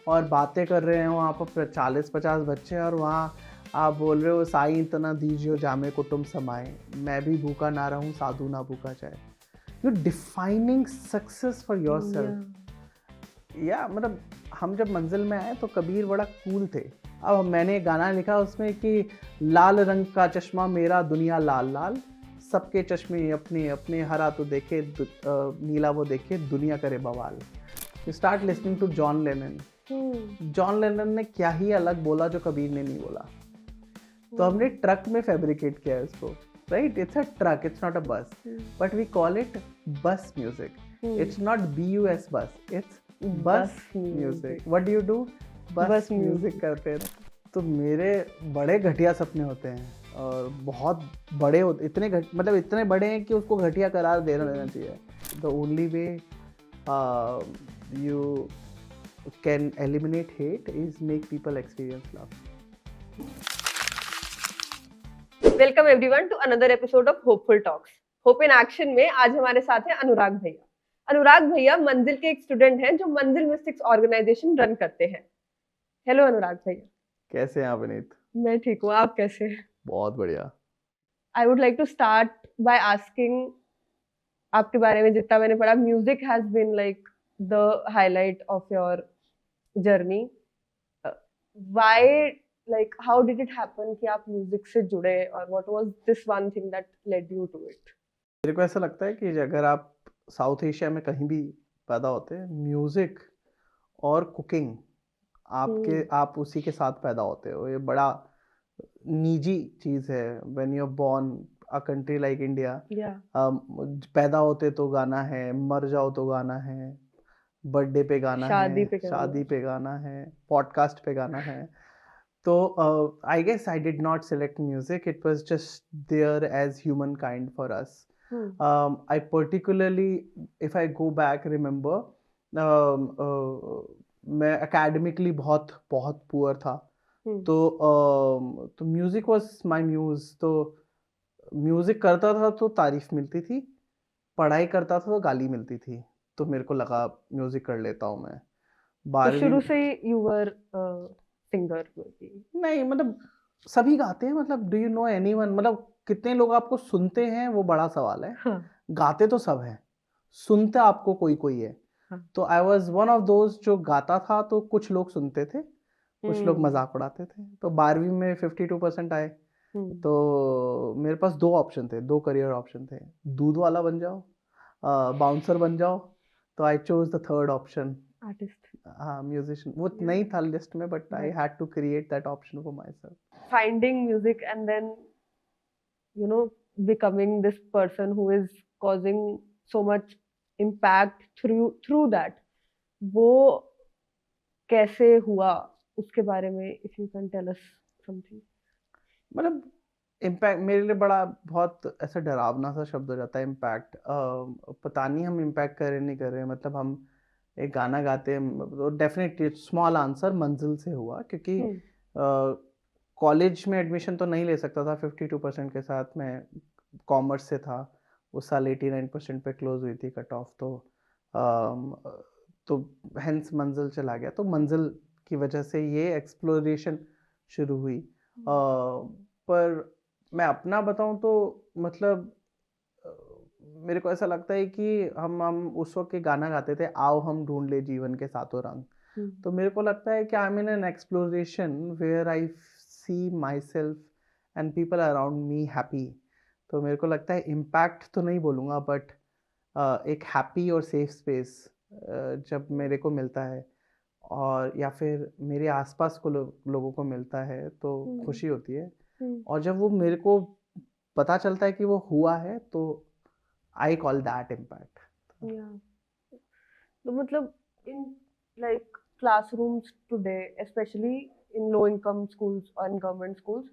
और बातें कर रहे हैं वहाँ पर 40-50 बच्चे, और वहाँ आप बोल रहे हो साईं इतना दीजियो जामे कुटुम समाए, मैं भी भूखा ना रहूं साधु ना भूखा जाए। You defining success for your self. या मतलब हम जब मंजिल में आए तो कबीर बड़ा कूल थे। अब मैंने एक गाना लिखा उसमें कि लाल रंग का चश्मा मेरा दुनिया लाल लाल, सबके चश्मे अपने अपने, हरा तो देखे नीला वो देखे, दुनिया करे बवाल। You start listening to John Lennon. John Lennon ने क्या ही अलग बोला जो कबीर ने नहीं बोला। तो हमने ट्रक में फैब्रिकेट किया है इसको, right? It's a truck, it's not a bus, but we call it बस म्यूजिक। इट्स नॉट BUS बस, इट्स बस music. What do you do? बस म्यूजिक करते हैं। तो मेरे बड़े घटिया सपने होते हैं और बहुत बड़े होते, मतलब इतने बड़े हैं कि उसको घटिया करार देना चाहिए। The only way you can eliminate hate is make people experience love. Welcome everyone to another episode of hopeful talks. Hope in action में आज हमारे साथ हैं अनुराग भैया। अनुराग भैया मंजिल के एक स्टूडेंट हैं जो मंजिल मिस्टिक्स ऑर्गेनाइजेशन रन करते हैं। हेलो अनुराग भैया। कैसे हैं आप विनीत? मैं ठीक हूँ, आप कैसे हैं? बहुत बढ़िया। I would like to start by asking आपके बारे में जितना मैंने पढ़ा, music has been like the highlight of your journey. Why, like how did it happen कि आप म्यूजिक से जुड़े, और what was this one thing that led you to it? मेरे को ऐसा लगता है कि अगर आप साउथ एशिया में कहीं भी पैदा होते हैं, म्यूजिक और कुकिंग आप उसी के साथ पैदा होते हो। ये बड़ा निजी चीज है। When you are born a country like India, पैदा होते तो गाना है, मर जाओ तो गाना है, बर्थडे पे गाना है, शादी पे गाना है, पॉडकास्ट पे गाना है। So I guess I did not select music. It was just there as humankind for us. I particularly, if I go back, remember, मैं academically बहुत बहुत poor था। तो music was my muse। तो music करता था तो तारीफ मिलती थी, पढ़ाई करता था तो गाली मिलती थी। तो मेरे को लगा म्यूजिक कर लेता हूँ मैं। तो शुरू से you were सिंगर? नहीं, मतलब सभी गाते हैं। मतलब डू यू नो एनीवन? मतलब कितने लोग आपको सुनते हैं वो बड़ा सवाल है। गाते तो सब हैं, सुनते आपको कोई कोई है। तो I was one of those जो गाता था, तो कुछ लोग सुनते थे, कुछ लोग मजाक उड़ाते थे। तो 12वीं में 52% आए। तो मेरे पास दो ऑप्शन थे, दो करियर ऑप्शन थे। दूध वाला बन जाओ, बाउंसर बन जाओ। तो I chose the third option, artist. हाँ, म्यूजिशियन। वो नहीं था लिस्ट में, but I had to create that option for myself. Finding music and then you know becoming this person who is causing so much impact through that, वो कैसे हुआ उसके बारे में if you can tell us something? मतलब impact मेरे लिए बड़ा बहुत ऐसा डरावना सा शब्द हो जाता है, इम्पैक्ट। पता नहीं हम इम्पैक्ट कर रहे नहीं कर रहे। मतलब हम एक गाना गाते हैं तो डेफिनेटली स्मॉल आंसर मंजिल से हुआ, क्योंकि कॉलेज में एडमिशन तो नहीं ले सकता था 52% के साथ। मैं कॉमर्स से था, उस साल 89% पे क्लोज हुई थी कट ऑफ। तो हेंस मंजिल चला गया। तो मंजिल की वजह से ये एक्सप्लोरेशन शुरू हुई। पर मैं अपना बताऊं तो मतलब मेरे को ऐसा लगता है कि हम उस वक्त के गाना गाते थे, आओ हम ढूंढ ले जीवन के सातों रंग। तो मेरे को लगता है कि I am in an exploration where I see myself and people around me happy. तो मेरे को लगता है इम्पैक्ट तो नहीं बोलूँगा, बट एक हैप्पी और सेफ स्पेस जब मेरे को मिलता है, और या फिर मेरे आसपास को लोगों को मिलता है, तो खुशी होती है। और जब वो मेरे को पता चलता है कि वो हुआ है, तो आई कॉल दैट इम्पैक्ट। तो मतलब in like classrooms today, specially in low income schools और इन गवर्नमेंट स्कूल्स,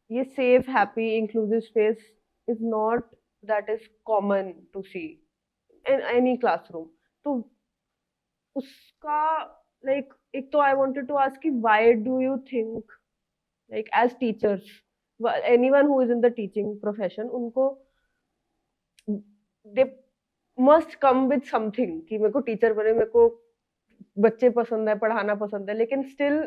ये safe happy inclusive space is not that is common to see in any classroom. तो उसका लाइक एक तो I wanted to ask कि why do you think like as teachers, anyone who is in the teaching profession, उनको they must come with something कि मेरे को teacher बने, मेरे को बच्चे पसंद है, पढ़ाना पसंद है, लेकिन still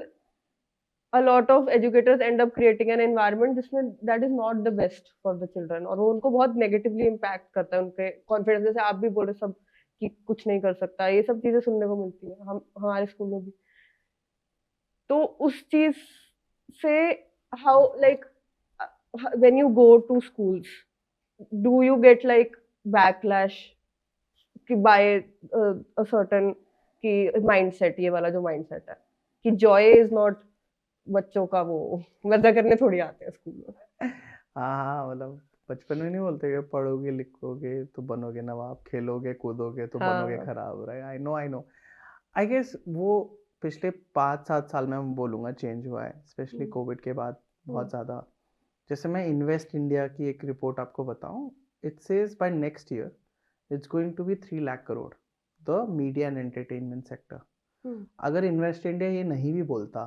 a lot of educators end up creating an environment जिसमें that is not the best for the children, और वो उनको बहुत negatively impact करता है उनके confidence। जैसे आप भी बोले सब कि कुछ नहीं कर सकता, ये सब चीजें सुनने को मिलती है हम हमारे स्कूल में भी। तो उस चीज से how like when you go to schools do you get like backlash कि by a certain कि mindset, ये वाला जो mindset है कि joy is not बच्चों का, वो मजा करने थोड़ी आते हैं स्कूल में। हाँ मतलब बचपन में नहीं बोलते कि पढ़ोगे लिखोगे तो बनोगे नवाब, खेलोगे कूदोगे तो बनोगे हाँ। खराब, right? I know I guess वो पिछले 5-7 साल में मैं बोलूँगा चेंज हुआ है, स्पेशली कोविड के बाद बहुत ज़्यादा। जैसे मैं इन्वेस्ट इंडिया की एक रिपोर्ट आपको बताऊं, it says by next year it's going to be 3 lakh crore the media and entertainment sector. अगर इन्वेस्ट इंडिया ये नहीं भी बोलता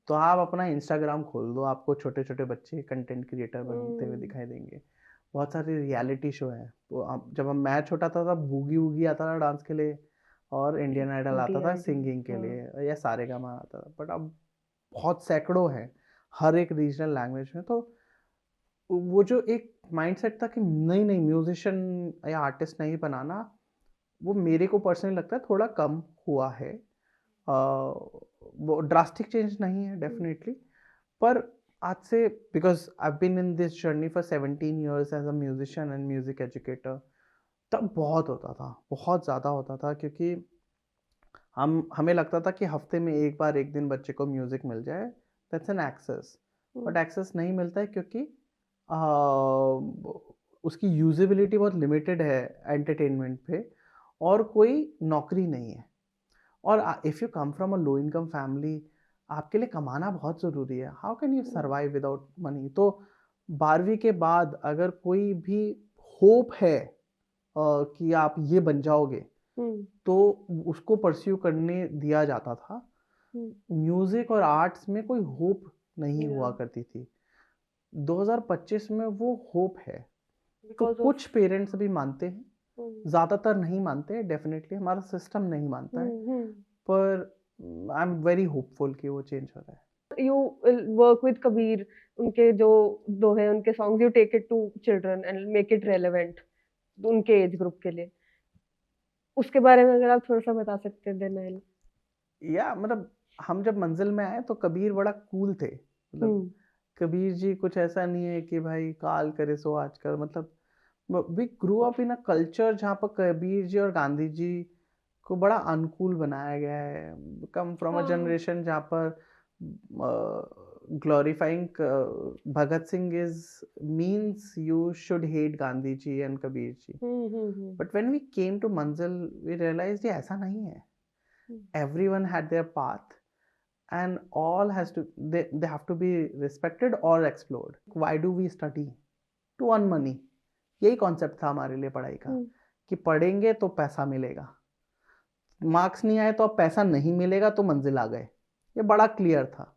तो आप अपना इंस्टाग्राम खोल दो, आपको छोटे छोटे बच्चे कंटेंट क्रिएटर बनते हुए दिखाई देंगे। बहुत सारे रियलिटी शो हैं। जब हम मैं छोटा था तब बूगी वूगी आता था डांस के लिए, और इंडियन आइडल आता था सिंगिंग के लिए, या सारेगामा आता था। बट अब बहुत सैकड़ों हैं हर एक रीजनल लैंग्वेज में। तो वो जो एक माइंडसेट था कि नहीं नहीं म्यूजिशियन या आर्टिस्ट नहीं बनाना, वो मेरे को पर्सनली लगता है थोड़ा कम हुआ है। वो ड्रास्टिक चेंज नहीं है डेफिनेटली, पर आज से because I been in this journey for 17 years as a musician and music educator, तब बहुत होता था, बहुत ज़्यादा होता था, क्योंकि हमें लगता था कि हफ्ते में एक बार एक दिन बच्चे को म्यूजिक मिल जाए, that's an access. But access नहीं मिलता है क्योंकि उसकी यूजेबिलिटी बहुत लिमिटेड है एंटरटेनमेंट पे, और कोई नौकरी नहीं है। और if you come from a low income family, आपके लिए कमाना बहुत ज़रूरी है। How can you survive without money? तो 12वीं के बाद अगर कोई भी होप है कि आप ये बन जाओगे, तो उसको परस्यू करने दिया जाता था। म्यूजिक और आर्ट्स में कोई होप नहीं हुआ करती थी। 2025 में वो होप है। तो कुछ पेरेंट्स भी मानते हैं, ज़्यादातर नहीं मानते, डेफिनेटली हमारा सिस्टम नहीं मानता है, पर आई एम वेरी होपफुल कि वो चेंज हो रहा है। यू वर्क विद कबीर, उनके जो दोहे, उनके songs, you take it to children and make it relevant उनके एज ग्रुप के लिए। उसके बारे में अगर आप थोड़ा सा बता सकते हैं देन। या मतलब हम जब मंजिल में आए तो कबीर बड़ा कूल थे। मतलब कबीर जी कुछ ऐसा नहीं है कि भाई काल करे सो आज कर। मतलब we grow up in a culture जहाँ पर कबीर जी और गांधी जी को बड़ा अनुकूल बनाया गया है। कम फ्रॉम अ जनरेशन जहाँ पर glorifying Bhagat Singh is means you should hate Gandhi ji and Kabir ji. But when we came to Manzil we realised ये ऐसा नहीं है। Everyone had their path, and all has to they have to be respected or explored. Why do we study? To earn money. यही concept था हमारे लिए पढ़ाई का, कि पढ़ेंगे तो पैसा मिलेगा, मार्क्स नहीं आए तो अब पैसा नहीं मिलेगा, तो मंजिल आ गए। ये बड़ा क्लियर था।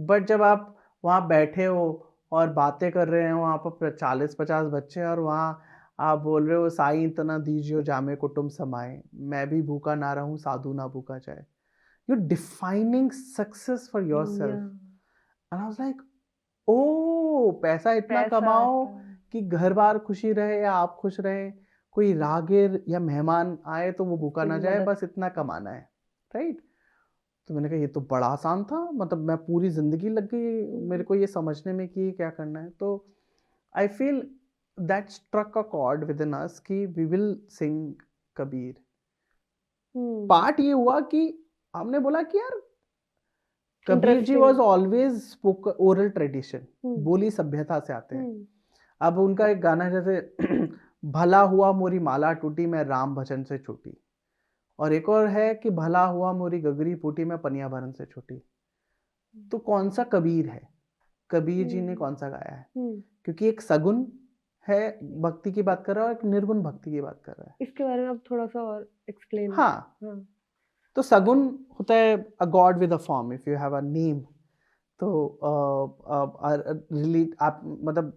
बट जब आप वहाँ बैठे हो और बातें कर रहे हो, वहाँ पर 40-50 बच्चे, और वहाँ आप बोल रहे हो साईं इतना दीजियो जामे कुटुम समाए, मैं भी भूखा ना रहूं साधु ना भूखा जाए। You're defining success for yourself. And I was like, ओ पैसा इतना कमाओ कि घर बार खुशी रहे या आप खुश रहे, कोई रागिर या मेहमान आए तो वो भूखा ना जाए, बस इतना कमाना है, राइट? तो मैंने कहा ये तो बड़ा आसान था। मतलब मैं पूरी जिंदगी लग गई मेरे को ये समझने में कि क्या करना है। तो I feel that struck a chord within us कि we will sing Kabir. Part ये हुआ कि हमने बोला कि यार Kabir ji was always oral tradition, बोली सभ्यता से आते हैं। अब उनका एक गाना है जैसे भला हुआ मोरी माला टूटी मैं राम भजन से छूटी, और एक और है कि भला हुआ मोरी गगरी फूटी मैं पनिया भरन से छूटी। तो कौन सा कबीर है? कबीर जी ने कौन सा गाया है? क्योंकि एक सगुन है भक्ति की बात कर रहा है और एक निर्गुण भक्ति की बात कर रहा है। इसके बारे में आप थोड़ा सा और एक्सप्लेन। हाँ, तो सगुन होता है a god with a form, if you have a name. तो रिलीट आप मतलब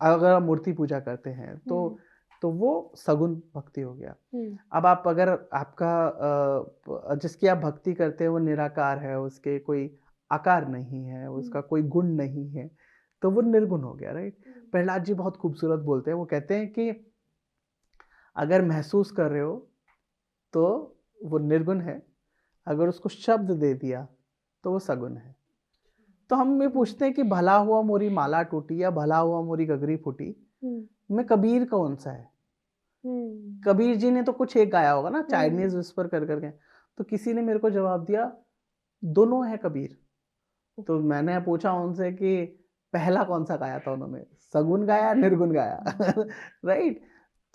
अगर आप मूर्ति पूजा करते हैं तो तो वो सगुन भक्ति हो गया। हम्म, अब आप अगर आपका जिसकी आप भक्ति करते हैं वो निराकार है, उसके कोई आकार नहीं है, उसका कोई गुण नहीं है, तो वो निर्गुण हो गया, राइट? प्रहलाद जी बहुत खूबसूरत बोलते हैं, वो कहते हैं कि अगर महसूस कर रहे हो तो वो निर्गुण है, अगर उसको शब्द दे दिया तो वो सगुण है। तो हम ये पूछते हैं कि भला हुआ मोरी माला टूटी या भला हुआ मोरी गगरी फूटी, में कबीर कौन सा है? कबीर जी ने तो कुछ एक गाया होगा ना, चाइनीज विस्पर कर करके। तो किसी ने मेरे को जवाब दिया दोनों है कबीर। तो मैंने पूछा उनसे कि पहला कौन सा गाया था उन्होंने, सगुन गाया निर्गुण गाया? राइट?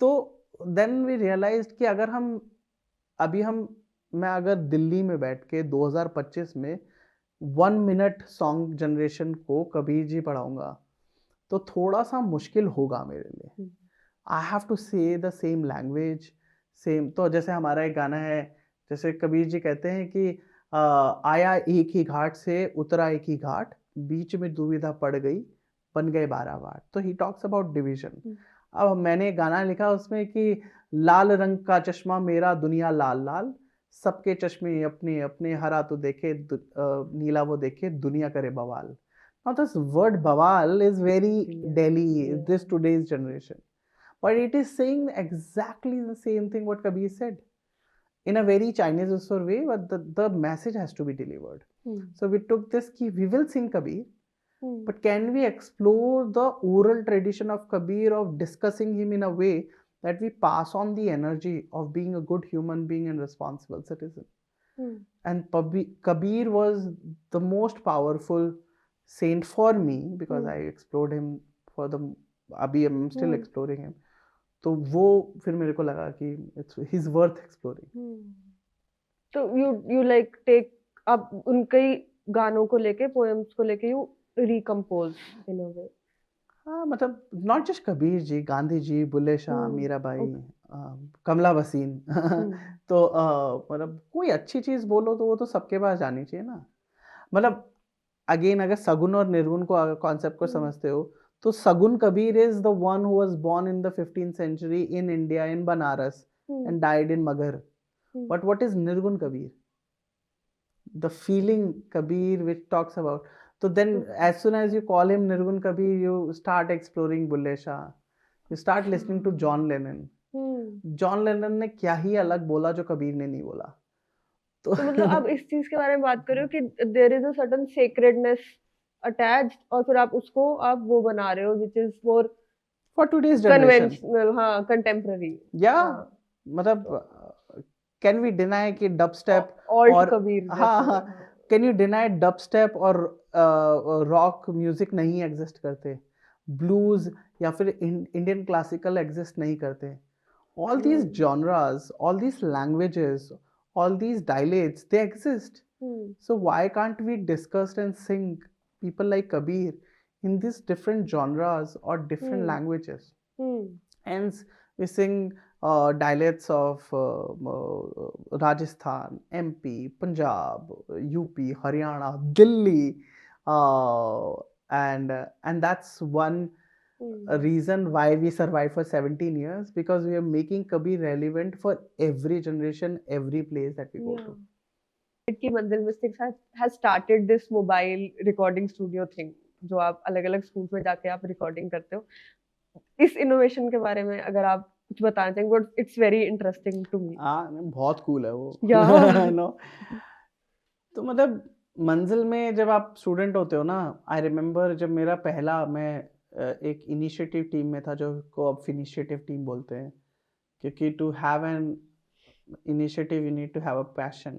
तो देन वी रियलाइज्ड कि अगर हम अभी हम मैं अगर दिल्ली में बैठ के 2025 में 1 मिनट सॉन्ग जनरेशन को कबीर जी पढ़ाऊंगा तो थोड़ा सा मुश्किल होगा मेरे लिए। आई हैव टू से द सेम लैंग्वेज, सेम। तो जैसे हमारा एक गाना है, जैसे कबीर जी कहते हैं कि आया एक ही घाट से उतरा एक ही घाट, बीच में दुविधा पड़ गई बन गए 12 वाट। तो ही टॉक्स अबाउट डिवीजन। अब मैंने एक गाना लिखा उसमें कि लाल रंग का चश्मा मेरा दुनिया लाल लाल, सबके चश्मे अपने अपने, हरा तो देखे नीला वो देखे, दुनिया करे बवाल। Now this word bawal is very Delhi, this today's generation. But it is saying exactly the same thing what Kabir said in a very Chinese whisper way, but the message has to be delivered. So we took this key, we will sing Kabir, but can we explore the oral tradition of Kabir, of discussing him in a way that we pass on the energy of being a good human being and responsible citizen? And Kabir was the most powerful saint for me because I explored him for the अभी I'm still exploring him. तो वो फिर मेरे को लगा कि he's worth exploring. तो you like take अब उनके गानों को लेके, पोएम्स को लेके you recompose in a way. हाँ, मतलब नॉट जस्ट कबीर जी, गांधी जी, बुल्ले शाह, मीराबाई, कमला वसीम। तो मतलब कोई अच्छी चीज बोलो तो वो तो सबके पास जानी चाहिए ना। मतलब अगेन अगर सगुन और निर्गुण को कॉन्सेप्ट को समझते हो तो सगुन Kabir is the one who was born in the 15th century in India, in Banaras, and died in Maghar. But what is Nirgun Kabir? The feeling Kabir which talks about. So then as soon as you call him Nirgun Kabir, you start exploring Bulle Shah. You start listening to John Lennon. John Lennon ने क्या ही अलग बोला जो कबीर ने नहीं बोला। तो मतलब आप इस चीज के बारे में बात कर रहे हो कि there is a certain sacredness attached, और फिर आप उसको आप वो बना रहे हो which is more for today's generation, conventional, हाँ, कंटेम्पररी। या मतलब कैन वी डिनाई कि डब स्टेप और कबीर, हाँ, can you deny dubstep और रॉक म्यूजिक नहीं एग्जिस्ट करते, ब्लूज या फिर इंडियन क्लासिकल एग्जिस्ट नहीं करते? all these genres, all these languages, all these dialects, they exist. So why can't we discuss and sing people like Kabir in these different genres or different languages? Hence we sing dialects of Rajasthan, MP, Punjab, UP, Haryana, Delhi, and that's one a reason why we survived for 17 years, because we are making Kabir relevant for every generation, every place that we go to. की मंजिल mystics has started this mobile recording studio thing, जो आप अलग-अलग school में जाके आप recording करते हो। इस इनोवेशन के बारे में अगर आप कुछ बताना चाहेंगे, but it's very interesting to me. बहुत कूल है वो। Yeah. नो तो मतलब मंजिल में जब आप स्टूडेंट होते हो ना, आई रिमेम्बर जब मेरा पहला मैं एक इनिशिएटिव टीम में था, जो को अब इनिशिएटिव टीम बोलते हैं, क्योंकि to have an initiative you need to have a passion,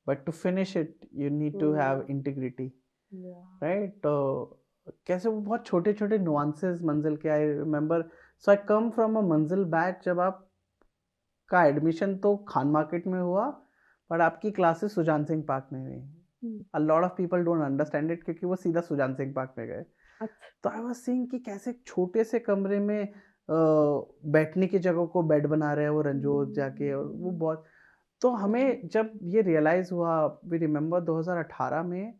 but to finish it you need to have integrity, right? तो कैसे वो बहुत छोटे छोटे नुआंसेस मंजिल के, I remember. So I come from a मंजिल बैच, जब आप का एडमिशन तो खान मार्केट में हुआ, पर आपकी क्लासेस सुजान सिंह पार्क में हुई। A lot of people don't understand it क्योंकि वो सीधा सुजान सिंह पार्क में गए। तो आई वाज सीइंग कि कैसे छोटे से कमरे में बैठने की जगह को बेड बना रहे हैं वो रंजोत जाके, और वो बहुत। तो हमें जब ये रियलाइज हुआ, वी रिमेम्बर 2018 में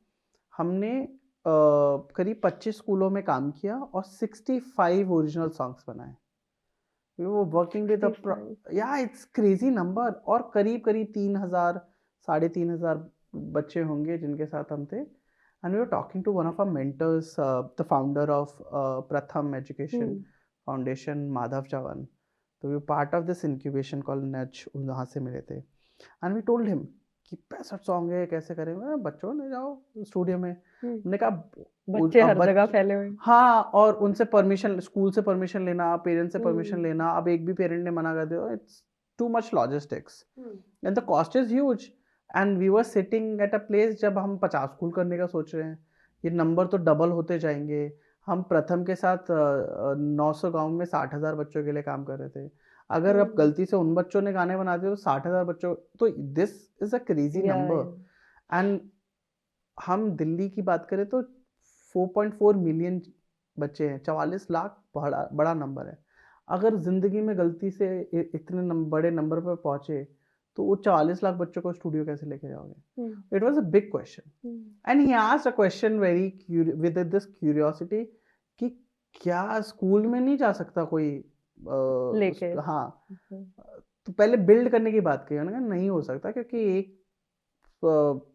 हमने करीब 25 स्कूलों में काम किया और 65 ओरिजिनल सॉन्ग्स बनाए। We were working with Takes time. yeah, it's crazy number. और करीब करीब 3,000 3,500 बच्चे होंगे जिनके साथ हम थे. And we were talking to one of our mentors, the founder of Pratham Education Hmm. Foundation, Madhav Chavan. So we were part of this incubation called Nudge. वहाँ से मिले थे. And we told him कि 65 song है, कैसे करेंगे? बच्चों ने जाओ स्टूडियो में. Hmm. हमने कहा बच्चे अब हर जगह फैले हुए हैं. हाँ, और उनसे परमिशन, स्कूल से परमिशन लेना, पेरेंट्स से परमिशन Hmm. लेना. अब एक भी पेरेंट ने मना कर दिया, it's too much logistics Hmm. And the cost is huge. And we were sitting at a place जब हम 50 स्कूल करने का सोच रहे हैं. ये नंबर तो डबल होते जाएंगे. हम प्रथम के साथ 900 गांव में 60,000 बच्चों के लिए काम कर रहे थे. अगर अब Hmm. गलती से उन बच्चों ने गाने बना दिए तो 60,000 बच्चों, तो this is a crazy Yeah, number. yeah. And हम दिल्ली की बात करें तो 4.4 मिलियन बच्चे हैं. 44 लाख बड़ा बड़ा नंबर है. अगर जिंदगी में गलती से इतने बड़े नंबर पर पहुंचे तो वो 44 लाख बच्चों को स्टूडियो कैसे लेके जाओगे? Hmm. It was a big question. Hmm. And he asked a question very with this curiosity कि क्या स्कूल में नहीं जा सकता कोई लेके. हाँ. Okay. तो पहले बिल्ड करने की बात कही. उन्होंने कहा नहीं हो सकता क्योंकि एक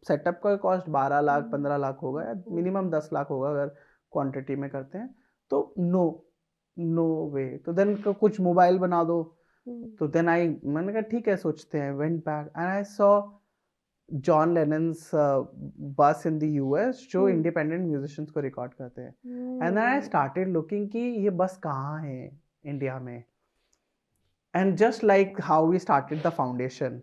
सेटअप का कॉस्ट 12 लाख 15 लाख होगा या मिनिमम 10 लाख होगा अगर क्वांटिटी में करते हैं. तो नो वे. तो देन कुछ मोबाइल बना दो. तो देन मैंने कहा ठीक है, सोचते हैं. Went back and I saw John Lennon's bus in the US जो इंडिपेंडेंट म्यूजिशियंस को रिकॉर्ड करते हैं. And then I started looking कि ये बस कहाँ है इंडिया में. And just like how we started the foundation,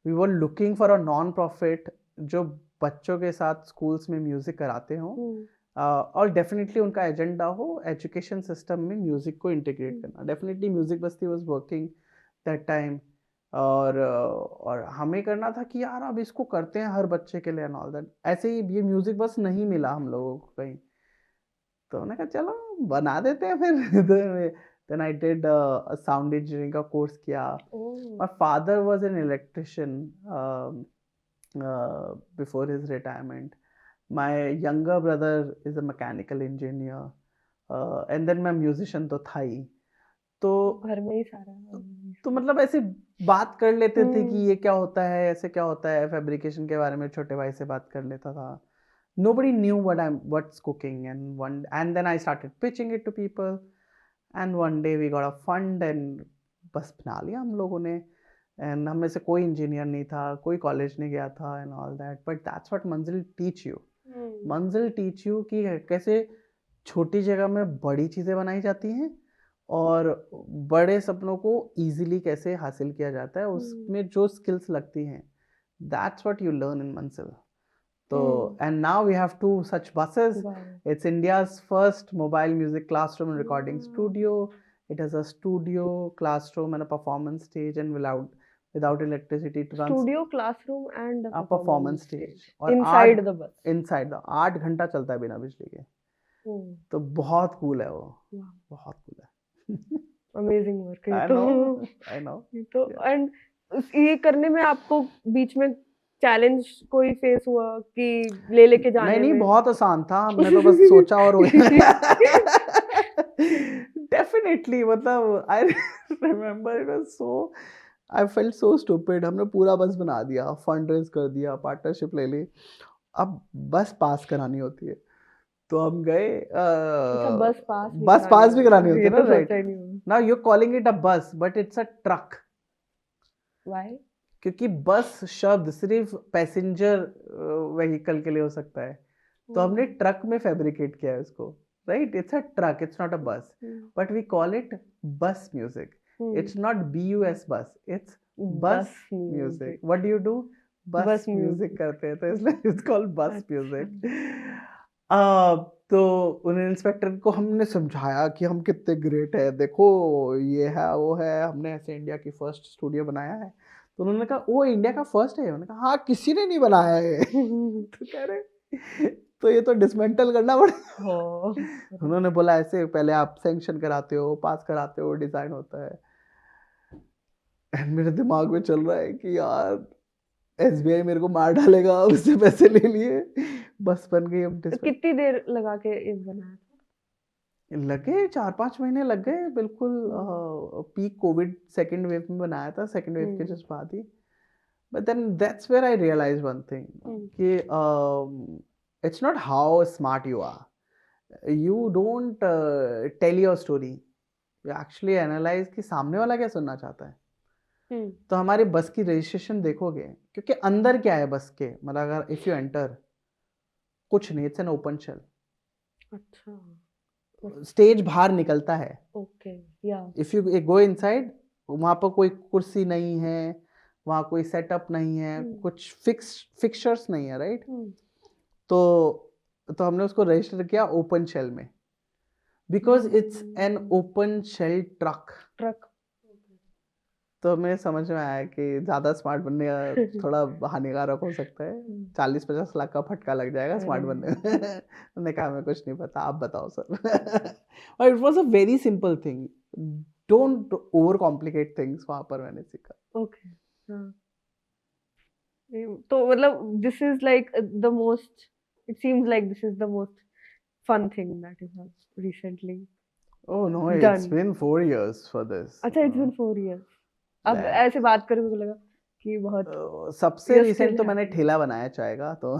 we were looking for a non profit जो बच्चों के साथ स्कूल्स में म्यूजिक कराते हों. और डेफिनेटली उनका एजेंडा हो एजुकेशन सिस्टम में म्यूजिक को इंटीग्रेट करना. Definitely music Basti was working that time. और हमें करना था कि यार अब इसको करते हैं हर बच्चे के लिए एंड ऑल दैट. ऐसे ही ये म्यूजिक बस नहीं मिला हम लोगों को कहीं. तो मैंने कहा चलो बना देते हैं फिर. Then I did sound engineering का कोर्स किया. My father was an electrician before his retirement. My younger brother is a mechanical engineer. And then मैं musician तो था ही. तो घर में ही सारा. तो मतलब ऐसे बात कर लेते थे कि ये क्या होता है, ऐसे क्या होता है. फैब्रिकेशन के बारे में छोटे भाई से बात कर लेता था. Nobody knew what's cooking, and then I started pitching it to people, and one day we got a fund and बस बना लिया हम लोगों ने. एंड हम में से कोई इंजीनियर नहीं था, कोई कॉलेज नहीं गया था and all that. But that's what मंजिल टीच यू. मंजिल टीच यू कि कैसे छोटी जगह में बड़ी चीज़ें बनाई जाती हैं और बड़े सपनों को इजीली कैसे हासिल किया जाता है. उसमें जो स्किल्स लगती हैं, that's what you learn in Manzil. तो and now we have 2 such buses. It's India's first mobile music classroom and recording studio. It has a studio, classroom and a performance stage, and without electricity it runs Studio, classroom and a performance stage. और inside the bus. inside the 8 घंटा चलता है बिना बिजली के. तो बहुत cool है वो. बहुत कूल है. Amazing work. I know. तो and ये करने में आपको बीच में चैलेंज कोई फेस हुआ कि ले लेके जाने में? नहीं, बहुत आसान था. हमने तो बस सोचा और हो गया. डेफिनेटली. मतलब I remember it was so, I felt so stupid. हमने पूरा बस बना दिया, फंड रेज कर दिया, पार्टनरशिप ले ली. अब बस पास करानी होती है तो हम गए. बस पास भी करानी होती है ना, right? Now you are calling it a bus but it's a truck. Why? क्योंकि बस शब्द सिर्फ पैसेंजर व्हीकल के लिए हो सकता है. तो हमने ट्रक में फैब्रिकेट किया है उसको, right? It's a truck, it's not a bus, but we call it बस music. It's not BUS bus, it's bus music. What do? Bus music करते हैं, तो इसलिए it's called bus music. तो उन इंस्पेक्टर को हमने समझाया कि हम कितने ग्रेट है, देखो ये है वो है, हमने ऐसे इंडिया की फर्स्ट स्टूडियो बनाया है. तो उन्होंने कहा वो इंडिया का फर्स्ट है. उन्होंने कहा हाँ, किसी ने नहीं बनाया है. तो कह रहे तो ये तो डिसमेंटल करना पड़ेगा. उन्होंने बोला ऐसे पहले आप सैंक्शन कराते हो, पास कराते हो, डिजाइन होता है. एंड मेरे दिमाग में चल रहा है कि यार SBI मेरे को मार डालेगा, उससे पैसे ले लिए, बस बन गई. अब कितनी देर लगा के ये बनाया था? लगे 4-5 महीने लग गए बिल्कुल। पीक कोविड सेकेंड वेव में बनाया था, सेकेंड वेव के जस्ट बाद ही। But then that's where I realise one thing कि it's not how smart you are, you don't tell your story, you actually analyse कि सामने वाला क्या सुनना चाहता है। तो हमारे बस की रजिस्ट्रेशन देखोगे, क्योंकि अंदर क्या है बस के, मतलब अगर इफ यू एंटर, कुछ नहीं, इट्स एन ओपन शेल। अच्छा, स्टेज बाहर निकलता है, ओके, या, इफ यू गो इनसाइड, वहां पर कोई कुर्सी नहीं है, वहां कोई सेटअप नहीं है, कुछ फिक्सचर्स नहीं है, राइट। तो हमने उसको रजिस्टर किया ओपन शेल में, because it's an open shell truck. Truck, तो हमें समझ में आया कि ज़्यादा स्मार्ट बनने का थोड़ा हानिकारक हो सकता है, 40-50 लाख का फटका लग जाएगा स्मार्ट बनने में। मैंने कहा हमें कुछ नहीं पता, आप बताओ सर। और it was a very simple thing, don't over complicate things, वहाँ पर मैंने सीखा। ओके, हाँ। तो मतलब this is like the most, it seems like this is the most fun thing that you have recently Oh no, it's done. been 4 years for this. अच्छा, it's been 4 years. अब मैं ऐसे बात करके मुझे लगा कि बहुत सबसे you're रिसेंट still तो मैंने happy. ठेला बनाया चाय का, तो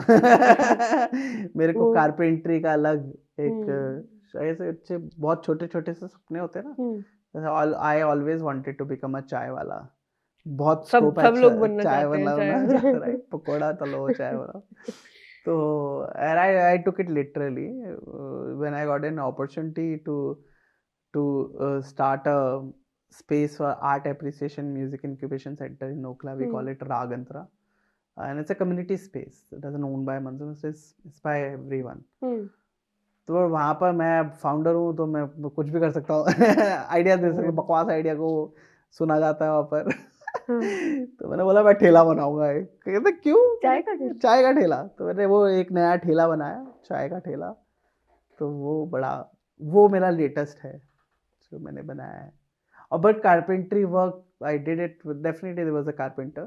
मेरे को वो कारपेंट्री का अलग एक हम्म ऐसे अच्छे बहुत छोटे छोटे से सपने होते हैं ना। Hmm I always wanted to become a chai wala, बहुत सब स्कोप है लोग बनना चाय चाहते हैं बनाना, चाय राइट, पकोड़ा तलो चाय बनाओ। तो I took it literally when I got an opportunity to start a space for art appreciation music incubation center in Okla. We call it Ragantra, and it's a community space. It doesn't owned by Manzum, it's by everyone. तो वहाँ पर मैं founder हूँ, तो मैं कुछ भी कर सकता हूँ। आइडिया दे सकता हूँ, बकवास आइडिया को सुना जाता है वहाँ पर। तो मैंने बोला मैं ठेला बनाऊंगा एक। कहते क्यों? चाय का ठेला। तो मैंने वो एक नया ठेला बनाया, चाय का ठेला। तो वो मेरा लेटेस्ट है जो मैंने बनाया है। और but carpentry work I did it, definitely there was a carpenter,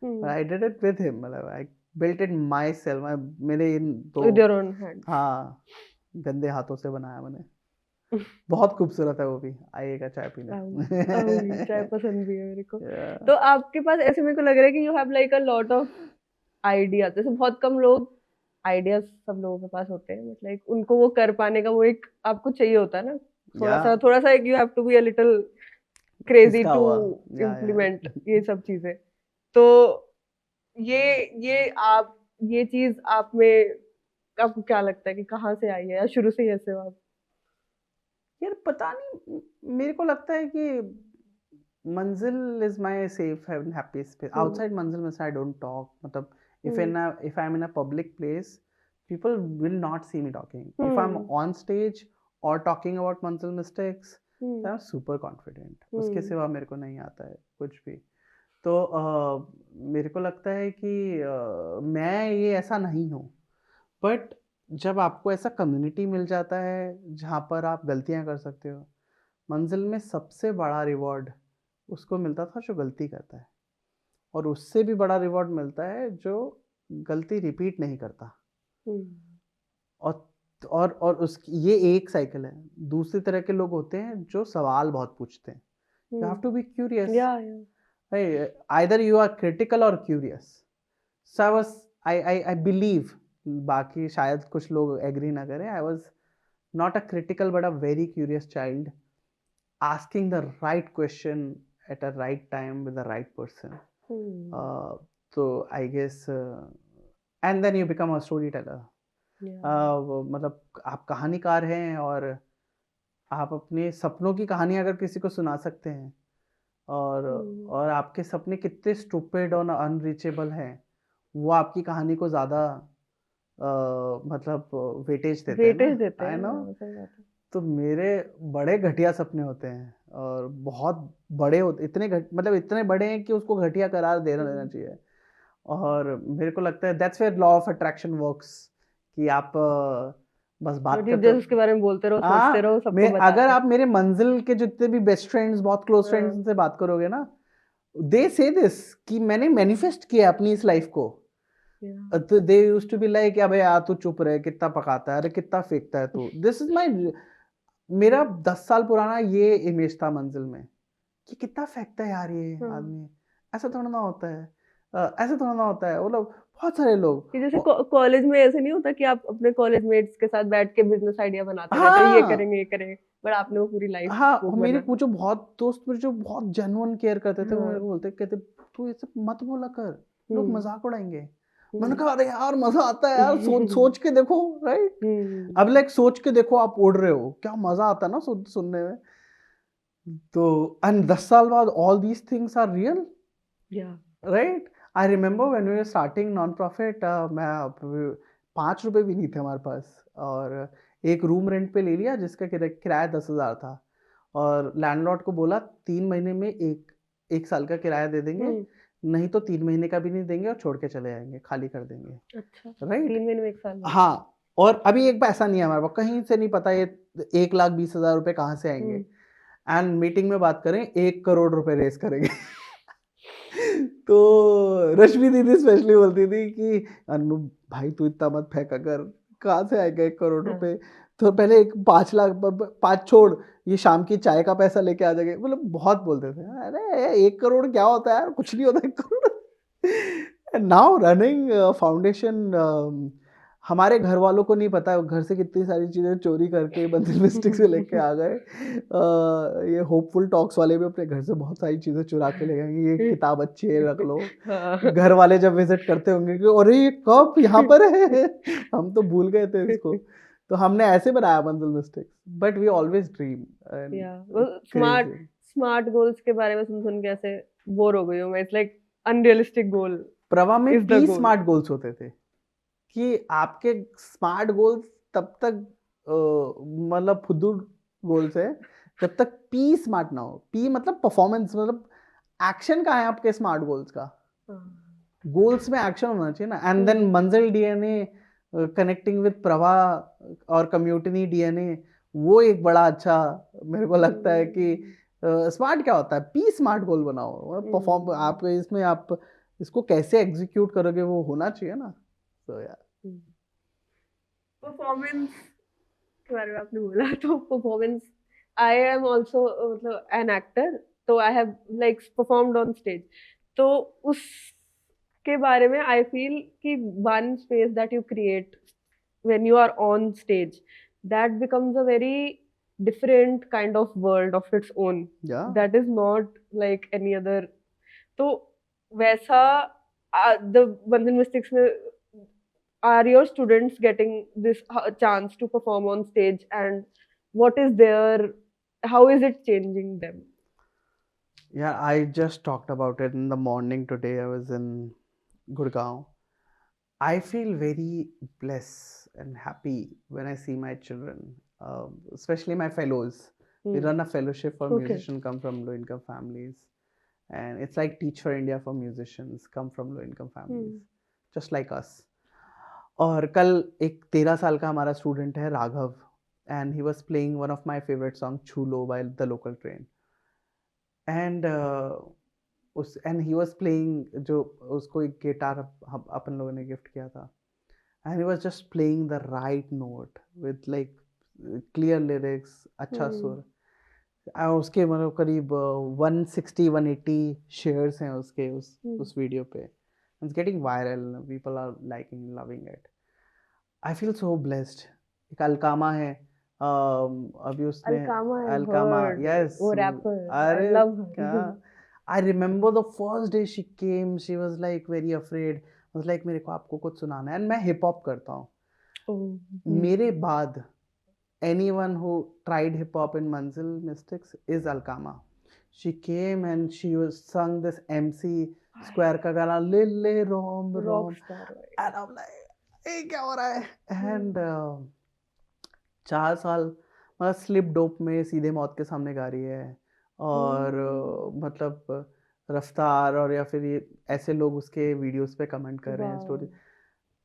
but I did it with him, मतलब I built it myself, मेरे इन with your own hands. हाँ, गंदे हाथों से बनाया मैंने। बहुत खूबसूरत है वो भी, आइएगा चाय पीने। चाय पसंद भी है मेरे को। तो आपके पास ऐसे मेरे को लग रहा है कि you have like a lot of ideas, जैसे बहुत कम लोग आइडियाज सब लोगों के पास होते हैं, मतलब लाइक उनको वो कर पाने का वो एक आपको चाहिए होता है ना, थोड़ा सा एक you have to be a little crazy to implement ये सब चीजें। तो ये चीज आप में आपको क्या लगता है कि कहाँ से आई है, या शुरू से ही ऐसे हो आप? यार पता नहीं, मेरे को लगता है कि मंजिल is my safe and happy space. Outside मंजिल में आई डोंट टॉक, मतलब if I'm in a public place, people will not see me talking. If I'm on stage or talking about Manzil mistakes, then I'm super confident. उसके सिवा मेरे को नहीं आता है कुछ भी। तो मेरे को लगता है कि मैं ये ऐसा नहीं हूँ, बट जब आपको ऐसा कम्युनिटी मिल जाता है जहाँ पर आप गलतियाँ कर सकते हो, मंजिल में सबसे बड़ा रिवॉर्ड उसको मिलता था जो गलती करता है, और उससे भी बड़ा रिवॉर्ड मिलता है जो गलती रिपीट नहीं करता। और उसकी ये एक साइकिल है। दूसरी तरह के लोग होते हैं जो सवाल बहुत पूछते हैं। You have to be curious, either you are critical और क्यूरियस। सो आई बिलीव, बाकी शायद कुछ लोग एग्री ना करें, I was not a critical but a very curious child, asking the right question at a right time with the right person. So I guess and then you become a storyteller. मतलब आप कहानीकार हैं और आप अपने सपनों की कहानी अगर किसी को सुना सकते हैं, और आपके सपने कितने स्टूपिड और अनरीचेबल हैं, वो आपकी कहानी को ज़्यादा मतलब वेटेज देते हैं ना। तो मेरे बड़े घटिया सपने होते हैं, और बहुत बड़े होते, मतलब इतने बड़े हैं कि उसको घटिया करार देना चाहिए। और मेरे को लगता है that's where law of attraction works, कि आप बस बात करते हो, उसके बारे में बोलते रहो, सोचते रहो, सबको बताते। अगर आप मेरे मंजिल के जितने भी बेस्ट फ्रेंड्स, बहुत क्लोज फ्रेंड्स से बात करोगे ना, दे से दिस कि मैंने मैनिफेस्ट किया अपनी इस लाइफ को। तो they used to be like, अबे यार तू चुप रहे, कितना पकाता है, अरे कितना फेंकता है तू, दिस इज माय मेरा 10 साल पुराना ये इमेज था मंजिल में कि कितना फेंकता है यार ये हाँ। आदमी, ऐसा थोड़ा ना होता है, ऐसा थोड़ा ना होता है, मतलब बहुत सारे लोग कि जैसे कॉलेज में ऐसे नहीं होता कि आप अपने कॉलेज मेट्स के साथ बैठ के बिजनेस आइडिया बनाते रहते हो, ये हाँ करेंगे ये करेंगे, बट आपने वो पूरी लाइफ हाँ, वो मेरे बना। कुछ जो बहुत दोस्त मेरे जो बहुत जेन्युइन केयर करते थे, वो मेरे को हाँ। बोलते कहते तू ये सब मत बोला कर, लोग हम्म। मजाक उड़ाएंगे। मैंने हम्म। कहा अरे यार मजा आता है यार, सोच सोच के देखो, राइट? हम्म। अब लाइक सोच के देखो आप उड़ रहे हो, क्या मजा आता है ना सुनने में। तो एंड 10 साल बाद all these things are real, yeah. Right? I remember when we were starting non profit, मैं 5 रुपए भी नहीं थे हमारे पास, और एक रूम रेंट पे ले लिया जिसका किराया 10,000 था, और लैंडलॉर्ड को बोला 3 महीने में एक साल का किराया दे देंगे, नहीं तो 3 महीने का भी नहीं देंगे और छोड़ के चले जाएंगे, खाली कर देंगे, अच्छा, राइट? 3 महीने में 1 साल में। हाँ, और अभी एक पैसा नहीं है हमारे पास, कहीं से नहीं पता ये 1,20,000 रुपए कहाँ से आएंगे, एंड मीटिंग में बात करें 1 करोड़ रुपए रेस करेंगे। तो रश्मि दीदी स्पेशली बोलती थी कि अनु भाई तू इतना मत फेंका कर, कहाँ से आएगा 1 करोड़ हाँ। रुपए, तो पहले एक 5 लाख 5 छोड़, ये शाम की चाय का पैसा लेके आ जाएगा, मतलब बहुत बोलते थे, अरे 1 करोड़ क्या होता है यार, कुछ नहीं होता 1 करोड़। नाउ रनिंग फाउंडेशन, हमारे घर वालों को नहीं पता घर से कितनी सारी चीज़ें चोरी करके बंदर मिस्टेक से लेके आ गए। ये होपफुल टॉक्स वाले भी अपने घर से बहुत सारी चीज़ें चुरा के ले गए, ये किताब अच्छी है रख लो। हाँ। घर वाले जब विजिट करते होंगे कि अरे ये कप यहाँ पर है, हम तो भूल गए थे इसको। तो हमने ऐसे बनाया बंदर mistakes, but we always dream and या वो स्मार्ट क्रेजी। स्मार्ट गोल्स के बारे में सुन सुन के ऐसे बोर हो गई हूँ मैं। इट्स लाइक अनरियलिस्टिक गोल प्रभा में is the P goal. Smart goals होते थे कि आपके स्मार्ट गोल्स तब तक मतलब फुद्दू गोल्स है जब तक पी स्मार्ट ना हो। पी मतलब परफॉर्मेंस, मतलब एक्शन का है आपके स्मार्ट गोल्स का, गोल्स में एक्शन होना चाहिए ना। एंड देन मंजिल डीएनए कनेक्टिंग विद प्रभा और कम्युनिटी डीएनए, वो एक बड़ा अच्छा मेरे को लगता है कि स्मार्ट क्या होता है, पी स्मार्ट गोल बनाओ, परफॉर्म आप इसमें आप इसको कैसे एग्जीक्यूट करोगे वो होना चाहिए ना। तो यार परफॉर्मेंस के बारे में आपने बोला तो परफॉर्मेंस, आई एम ऑल्सो मतलब एन एक्टर, तो I have like performed on stage. तो उसके बारे में आई फील कि one space that you create when you are on stage, that becomes a very different kind of world of its own, या that is not like any other. तो वैसा the Bandhan Mystics में are your students getting this chance to perform on stage, and what is their, how is it changing them? Yeah, I just talked about it in the morning today. I was in Gurgaon. I feel very blessed and happy when I see my children, especially my fellows. We run a fellowship for Okay. musicians come from low income families, and it's like Teach for India for musicians come from low income families, just like us. और कल एक 13 साल का हमारा student है Raghav, and he was playing one of my favourite song Choo Lo by the local train, and उस and he was playing, जो उसको एक गिटार अपन लोगों ने गिफ्ट किया था, and he was just playing the right note with like clear lyrics, अच्छा सुर। और उसके मतलब करीब 160-180 शेयर्स हैं उसके उस वीडियो पे, it's getting viral, people are liking loving it. I feel so blessed. एक अलकामा है, अभी उसने Alkama, I've Alkama, heard. Yes, Oh, rapper. I अरे love her. क्या, I remember the first day she came, she was like very afraid, was like मेरे को आपको कुछ सुनाना है, एंड मैं हिप हॉप करता हूँ। Oh. मेरे बाद anyone who tried hip hop in Manzil Mystics is Alkama. She came and she was sung this MC Square का गाना Lille Rom Rom, Rockstar. and I'm like ये क्या हो रहा है, and 4 साल मतलब स्लिप डोप में सीधे मौत के सामने गा रही है, और मतलब रफ्तार और या फिर ये ऐसे लोग उसके वीडियोस पे कमेंट कर रहे हैं, story,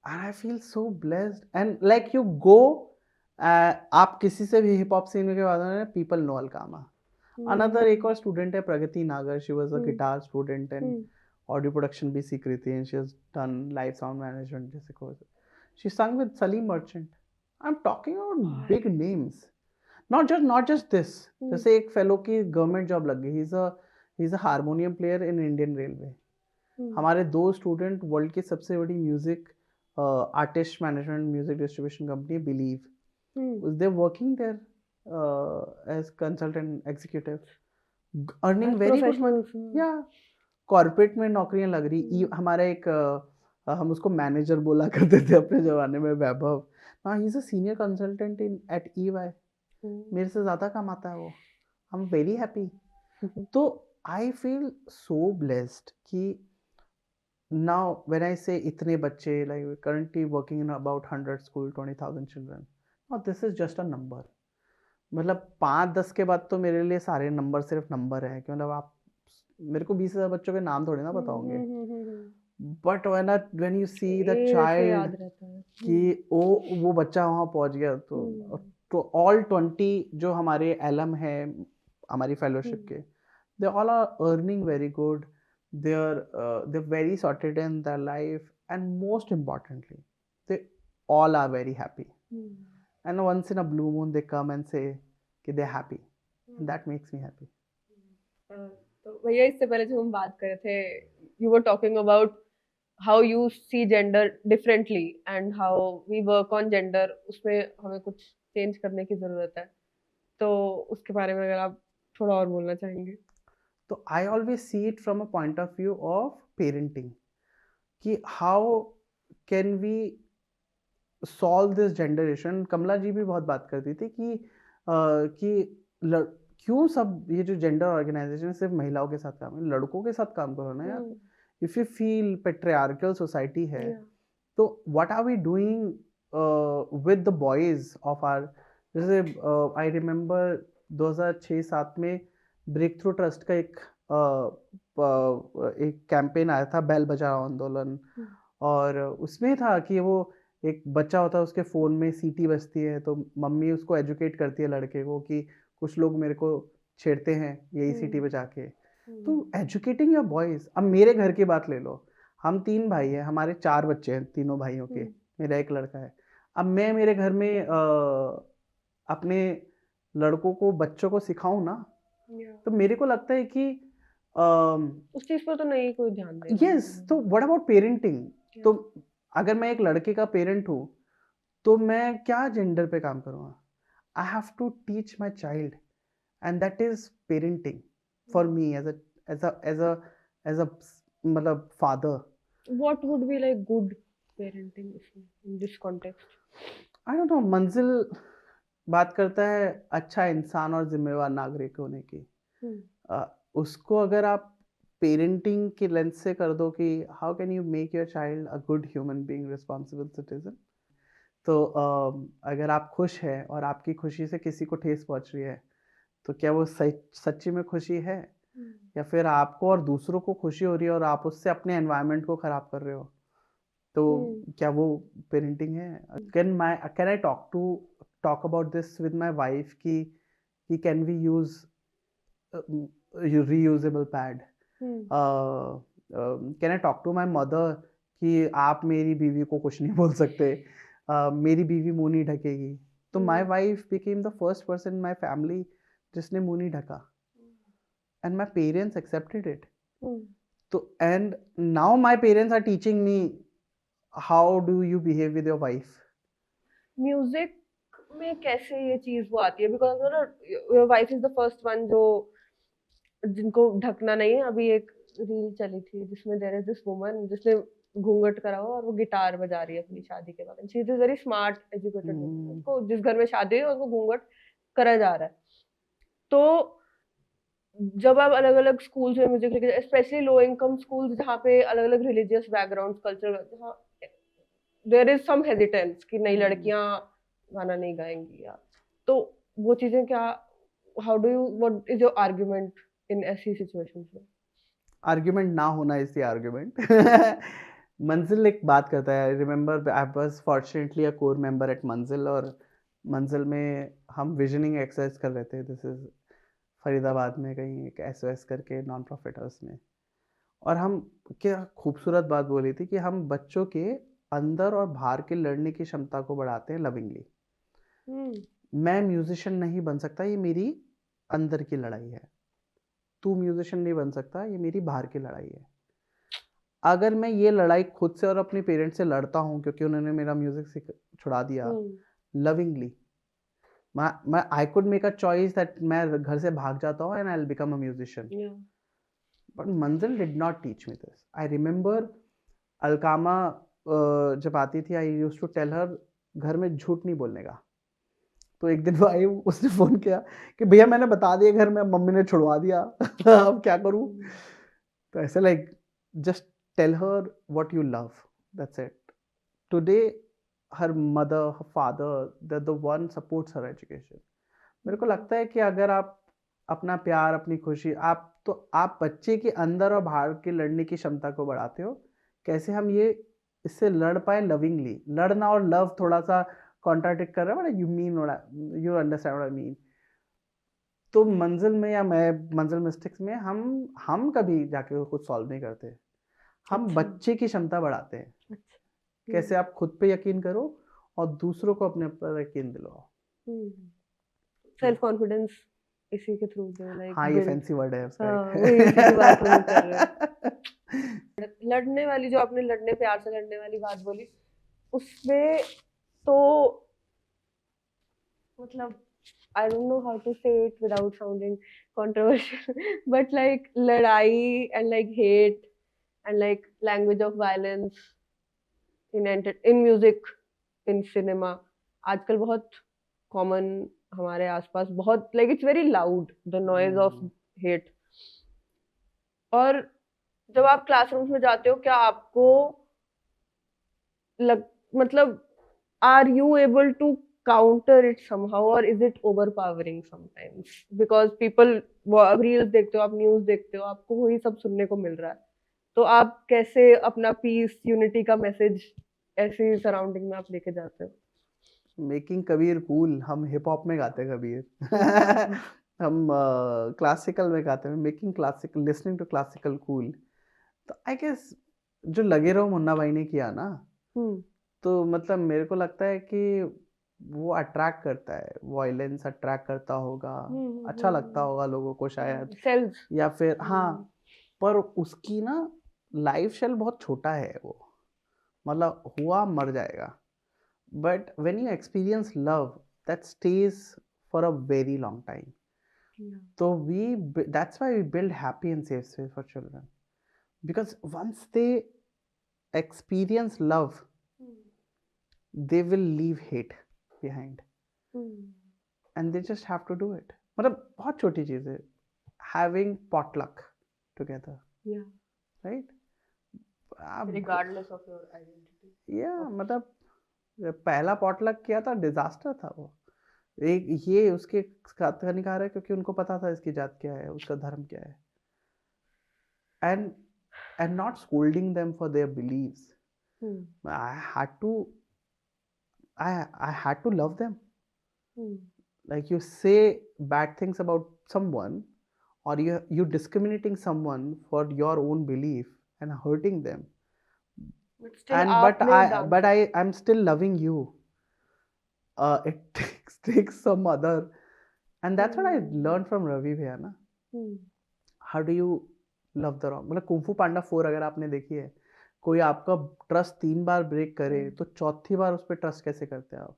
and I feel so blessed, and like you go आप किसी से भी हिप हॉप सीन के बाद में पीपल नो अलकामा। अनदर एक और स्टूडेंट है Pragati Nagar, she was a guitar student and audio production भी सीख रही थी, and she has done live sound management जैसे course. She sang with Salim Merchant. I am talking about big names. Not just this, hmm, जैसे एक फेलो की government job लग गई, he is a harmonium player in Indian Railways. Hmm, हमारे 2 student world की सबसे बड़ी music artist management music distribution company hmm, believe, they working there as consultant executive, earning as very good money. professionals. या corporate में नौकरियां लग रही। हम्म, हमारा एक हम उसको मैनेजर बोला करते थे अपने जमाने में, वैभव। हाँ, he is a senior consultant in at EY। Hmm, मेरे से ज़्यादा कमाता है वो। I am very happy. तो आई फील सो ब्लेस्ड कि नाउ व्हेन आई से इतने बच्चे, like currently working in about 100 school, 20,000 children, और this is just a number. मतलब 5-10 के बाद तो मेरे लिए सारे नंबर सिर्फ नंबर है, कि मतलब आप मेरे को 20,000 बच्चों के नाम थोड़े ना हम्म, बताओगे। Hmm. But when you see the ए से चाइल्ड याद रहता है। कि वो बच्चा वहाँ पहुँच गया, हम्म, तो ऑल 20 जो हमारे एलम है हमारी फेलोशिप हम्म, के, they all are earning very good, they're very sorted in their life, and most importantly they all are very happy, hmm, and once in a blue moon they come and say कि they're happy, and hmm. that makes me happy. तो भैया इससे पहले जो हम बात कर रहे थे, you were talking about how you see gender differently and how we work on gender, उसमें हमें कुछ चेंज करने की जरूरत है। तो उसके बारे में अगर आप थोड़ा और बोलना चाहेंगे। So I always see it from a point of view of parenting, कि how can we solve this generation. Kamla ji भी बहुत बात करती थी कि क्यों सब ये जो जेंडर ऑर्गेनाइजेशन सिर्फ महिलाओं के साथ काम है, लड़कों के साथ काम करो ना यार। If you feel patriarchal society है, तो what are we doing with the boys of our. जैसे आई रिमेम्बर 2006-7 में ब्रेक थ्रू ट्रस्ट का एक कैंपेन आया था, बैल बचाओ आंदोलन। और उसमें था कि वो एक बच्चा होता है, उसके फ़ोन में सीटी बजती है, तो मम्मी उसको एजुकेट करती है लड़के को कि कुछ लोग मेरे को छेड़ते हैं यही सीटी बजा के। तो एजुकेटिंग योर बॉयज़। अब मेरे घर की बात ले लो, हम 3 भाई हैं, हमारे 4 बच्चे हैं तीनों भाइयों के, मेरा 1 लड़का है। अब मैं मेरे घर में अपने लड़कों को, बच्चों को सिखाऊँ ना, तो मेरे को लगता है कि उस चीज पर तो नहीं कोई ध्यान दे रहा यस, है। तो व्हाट अबाउट पेरेंटिंग। तो अगर मैं एक लड़के का पेरेंट हूँ, तो मैं क्या जेंडर पे काम करूँगा? I have to teach my child, and that is parenting for me as a मतलब father. What would be like good parenting in this context? I don't know, Manzil बात करता है अच्छा इंसान और जिम्मेवार नागरिक होने की। अ, उसको अगर आप पेरेंटिंग की लेंस से कर दो कि how can you make your child a good human being, responsible citizen, तो अगर आप खुश हैं और आपकी खुशी से किसी को ठेस पहुंच रही है, तो क्या वो सच्ची में खुशी है, या फिर आपको और दूसरों को खुशी हो रही है और आप उससे अपने एनवायरनमेंट को खराब कर रहे हो? तो क्या वो पेरेंटिंग है? Can I talk about this with my wife कि can we use reusable pad? Can I talk to my mother कि आप मेरी बीवी को कुछ नहीं बोल सकते, मेरी बीवी मुंह नहीं ढकेगी? तो my wife became the first person in my family जिसने मुंह नहीं ढका, and my parents accepted it. तो and now my parents are teaching me how do you behave with your wife. Music में कैसे ये चीज वो आती है, बिकॉज ना your wife is the first one जो जिनको ढकना नहीं है। अभी एक रील चली थी जिसमें देयर इज दिस वुमन जिसने घूंघट करा हुआ और वो गिटार बजा रही है अपनी शादी के बाद। She is very smart educated woman, उसको जिस घर में शादी है उसको घूंघट करा जा रहा है। तो जब आप अलग अलग स्कूल्स में म्यूजिक लेके, स्पेशली लो इनकम स्कूल्स जहाँ पे अलग अलग रिलीजियस बैकग्राउंड कल्चर, जहाँ देयर इज सम हेजिटेंस कि नहीं लड़कियां गाना नहीं गाएंगी, या तो वो चीजें क्या, how do you, what is your argument in ऐसी सिचुएशंस में? आर्ग्यूमेंट ना होना इज द आर्ग्यूमेंट। मंजिल एक बात करता है, I remember I was fortunately a core member eight मंजिल, और मंजिल में हम विजनिंग एक्सरसाइज कर रहे थे। दिस इज फरीदाबाद में कहीं एक SOS करके नॉन प्रॉफिट है उसमें। और हम, क्या खूबसूरत बात बोली थी कि हम बच्चों के अंदर और बाहर के लड़ने की क्षमता को बढ़ाते हैं लविंगली। मैं म्यूजिशियन नहीं बन सकता, ये मेरी अंदर की लड़ाई है। तू म्यूजिशियन नहीं बन सकता, ये मेरी बाहर की लड़ाई है। अगर मैं ये लड़ाई खुद से और अपने पेरेंट्स से लड़ता हूँ क्योंकि उन्होंने मेरा म्यूजिक छुड़ा दिया लविंगली, मैं I could make a choice that मैं घर से भाग जाता हूँ and I will become a musician. Yeah. But Manzil did not teach me this. I remember अलकामा जब आती थी, I used to tell her घर में झूठ नहीं बोलने का। तो एक दिन वो आई, उसने फोन किया कि भैया मैंने बता दिया घर में, मम्मी ने छुड़वा दिया अब क्या करूं। तो ऐसे like just tell her what you love, that's it. Today her mother, her father, the one supports her education. मेरे को लगता है कि अगर आप अपना प्यार, अपनी खुशी, आप बच्चे के अंदर और बाहर के लड़ने की क्षमता को बढ़ाते हो। कैसे हम ये इससे लड़ पाए लविंगली। लड़ना और लव थोड़ा सा कॉन्ट्राडिक्ट कर रहा है, but you mean you understand what I mean. तो मंजिल में या मैं मंजिल मिस्टिक्स में हम कभी जाके कुछ सॉल्व नहीं करते, हम अच्छा। बच्चे की क्षमता बढ़ाते हैं। अच्छा। कैसे आप खुद पे यकीन करो और दूसरों को अपने पर यकीन दिलाओ। सेल्फ कॉन्फिडेंस इसी के थ्रू दे, लाइक हाँ, ये फैंसी वर्ड है उसका हाँ, वही उसी की बात हम कर रहे हैं। लड़ने वाली, जो आपने लड़ने, प्यार से लड़ने वाली बात बोली, उसमें तो मतलब I don't know how to say it without sounding controversial, but like ladai and like hate and like language of violence in music, in cinema, आजकल बहुत common हमारे आसपास, बहुत like it's very loud, the noise of hate. और जब आप classrooms में जाते हो, क्या आपको मतलब are you able to counter it somehow, or is it overpowering sometimes? Because people, वो आप रील्स देखते हो, आप न्यूज़ देखते हो, आपको वही सब सुनने को मिल रहा है, तो आप कैसे अपना पीस, यूनिटी का मैसेज ऐसी सराउंडिंग में आप लेके जाते हो? मेकिंग कबीर कूल, हम हिप हॉप में गाते हैं कबीर हम क्लासिकल में गाते हैं, making classical, listening to classical cool. तो आई गेस जो लगे रहो मुन्ना भाई ने किया ना, तो मतलब मेरे को लगता है कि वो अट्रैक्ट करता है, वायलेंस अट्रैक्ट करता होगा, अच्छा लगता होगा लोगों को शायद, सेल्स या फिर हाँ, पर उसकी ना लाइफ शेल बहुत छोटा है वो, मतलब हुआ मर जाएगा। But when you experience love, that stage for a very long time. तो that's why we build happy and safe space for children, because once they experience love, they will leave hate behind and they just have to do it. मतलब बहुत छोटी चीज है, having potluck together, right? आप regardless of your identity. मतलब पहला potluck किया था, डिजास्टर था वो। एक ये उसके साथ का नहीं खा रहा है क्योंकि उनको पता था इसकी जात क्या है, उसका धर्म क्या है, and not scolding them for their beliefs. I had to love them. Like you say bad things about someone, or you discriminating someone for your own belief and hurting them, But still I'm still loving you. It takes some other, and that's what I learned from Ravi bhaiya na. How do you love the wrong? मतलब kung fu पांडा 4 अगर आपने देखी है, कोई आपका trust 3 बार break करे तो चौथी बार उस पर ट्रस्ट कैसे करते हैं आप?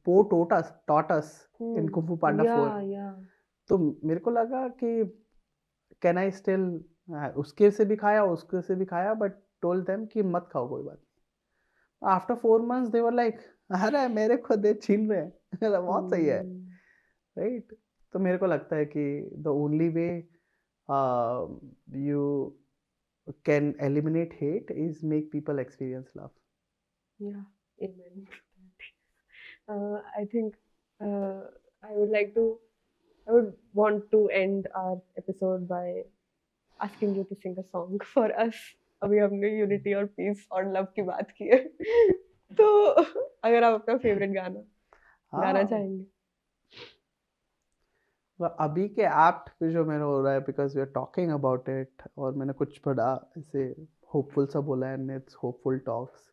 Po taught us in Kung Fu Panda 4. तो मेरे को लगा कि कैन आई स्टिल, उसके से भी खाया, उसके से भी खाया, बट टोल्ड देम कि मत खाओ, कोई बात नहीं। After 4 months they were like, अरे मेरे को दे, छीन रहे हैं बहुत सही है, राइट? तो मेरे को लगता है कि the only way you can eliminate hate is make people experience love. Yeah, amen. I think I would want to end our episode by asking you to sing a song for us. अभी हमने unity और piece और love की बात की है तो अगर आप अपना फेवरेट गाना चाहेंगे? अभी के एक्ट पे जो मेरा हो रहा है, because we are talking about it, और मैंने कुछ पढ़ा ऐसे होपफुल सा बोला है, and it's hopeful talks,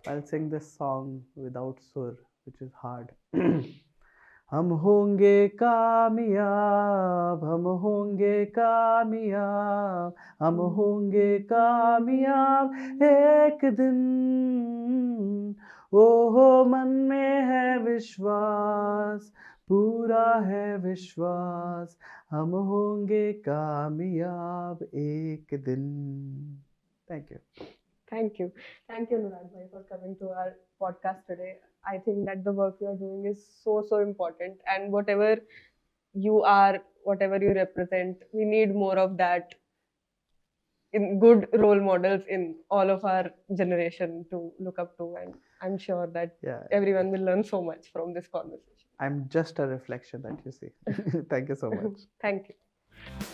I will sing this song without सुर, which is hard. हम होंगे कामयाब, हम होंगे कामयाब, हम होंगे कामयाब एक दिन। ओहो मन में है विश्वास, पूरा है विश्वास, हम होंगे कामयाब एक दिन। Thank you. Thank you. Thank you, Nurad bhai, for coming to our podcast today. I think that the work you are doing is so, so important. And whatever you are, whatever you represent, we need more of that in good role models in all of our generation to look up to. And I'm sure that Yeah, everyone will learn so much from this conversation. I'm just a reflection that you see. Thank you so much. Thank you.